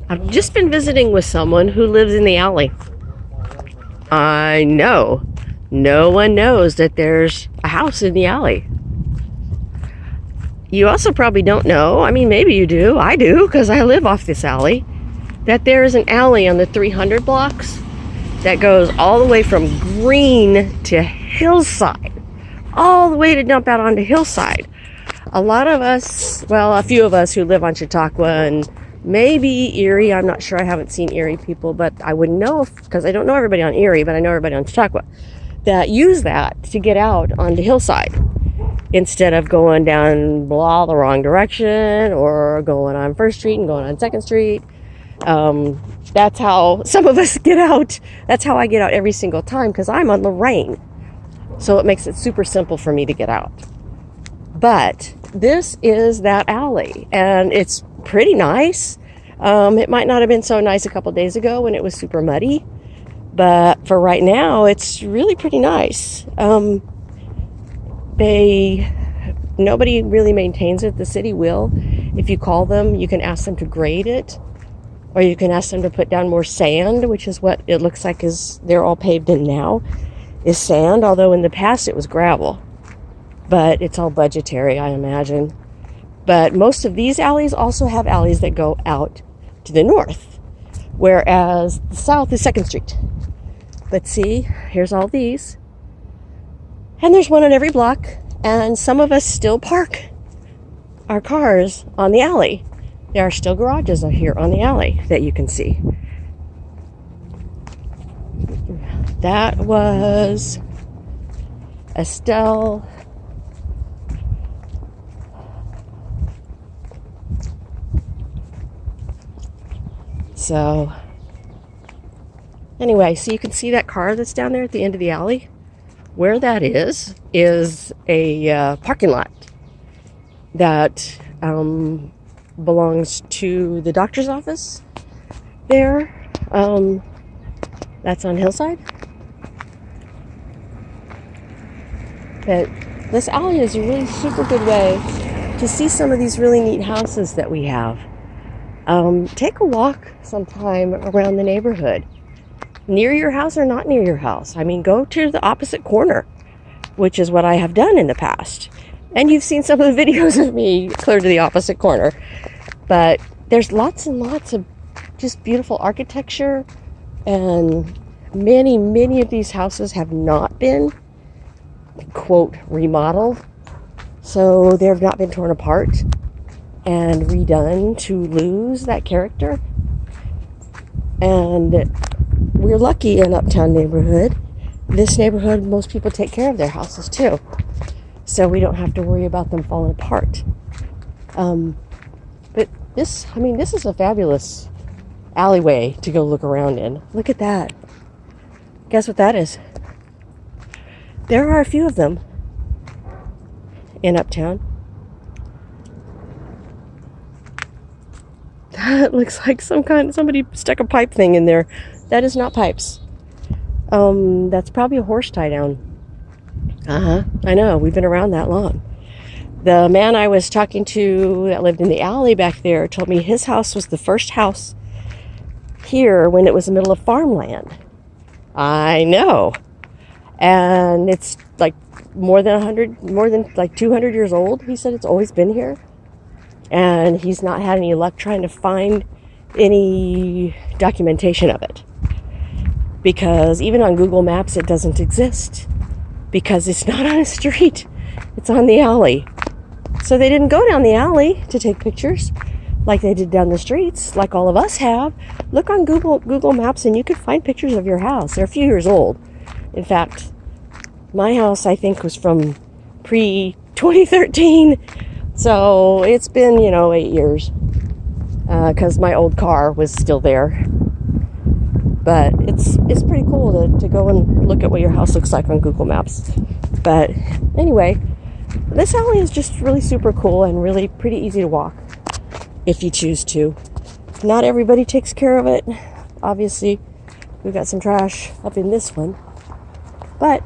I've just been visiting with someone who lives in the alley. I know. No one knows that there's a house in the alley. You also probably don't know, I mean, maybe you do, I do, because I live off this alley, that there is an alley on the 300 blocks that goes all the way from Green to Hillside, all the way to dump out onto Hillside. A lot of us, well, a few of us who live on Chautauqua and maybe Erie, I'm not sure, I haven't seen Erie people, but I would know, because I don't know everybody on Erie, but I know everybody on Chautauqua, that use that to get out onto Hillside instead of going down the wrong direction or going on 1st Street and going on 2nd Street. That's how some of us get out. That's how I get out every single time, because I'm on Lorraine. So it makes it super simple for me to get out. But this is that alley, and it's pretty nice. It might not have been so nice a couple days ago when it was super muddy, but for right now, it's really pretty nice. Nobody really maintains it. The city will. If you call them, you can ask them to grade it, or you can ask them to put down more sand, which is what it looks like is they're all paved in now, is sand, although in the past it was gravel. But it's all budgetary, I imagine. But most of these alleys also have alleys that go out to the north, whereas the south is 2nd Street. But see, here's all these. And there's one on every block, and some of us still park our cars on the alley. There are still garages here on the alley that you can see. That was Estelle. So, anyway, so you can see that car that's down there at the end of the alley. Where that is a parking lot that belongs to the doctor's office there. That's on Hillside. But this alley is a really super good way to see some of these really neat houses that we have. Take a walk sometime around the neighborhood, near your house or not near your house. I mean, go to the opposite corner, which is what I have done in the past. And you've seen some of the videos of me clear to the opposite corner. But there's lots and lots of just beautiful architecture, and many of these houses have not been, quote, remodeled. So they've not been torn apart and redone to lose that character. And we're lucky in Uptown neighborhood. This neighborhood, most people take care of their houses too, so we don't have to worry about them falling apart. But this is a fabulous alleyway to go look around in. Look at that. Guess what that is? There are a few of them in Uptown. That looks like somebody stuck a pipe thing in there. That is not pipes. That's probably a horse tie down. I know, we've been around that long. The man I was talking to that lived in the alley back there told me his house was the first house here when it was the middle of farmland. I know. And it's like more than 200 years old. He said it's always been here. And he's not had any luck trying to find any documentation of it. Because even on Google Maps, it doesn't exist. Because it's not on a street. It's on the alley. So they didn't go down the alley to take pictures like they did down the streets, like all of us have. Look on Google Maps and you can find pictures of your house. They're a few years old. In fact, my house, I think, was from pre-2013. So it's been, 8 years. Because my old car was still there. But it's pretty cool to go and look at what your house looks like on Google Maps. But anyway, this alley is just really super cool and really pretty easy to walk if you choose to. Not everybody takes care of it. Obviously, we've got some trash up in this one. But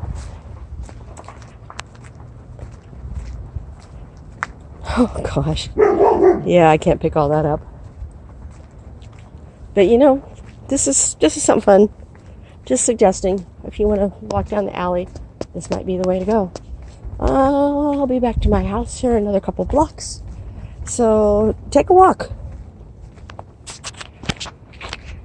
oh gosh. Yeah, I can't pick all that up. But this is something fun. Just suggesting, if you want to walk down the alley, this might be the way to go. I'll be back to my house here in another couple blocks. So take a walk.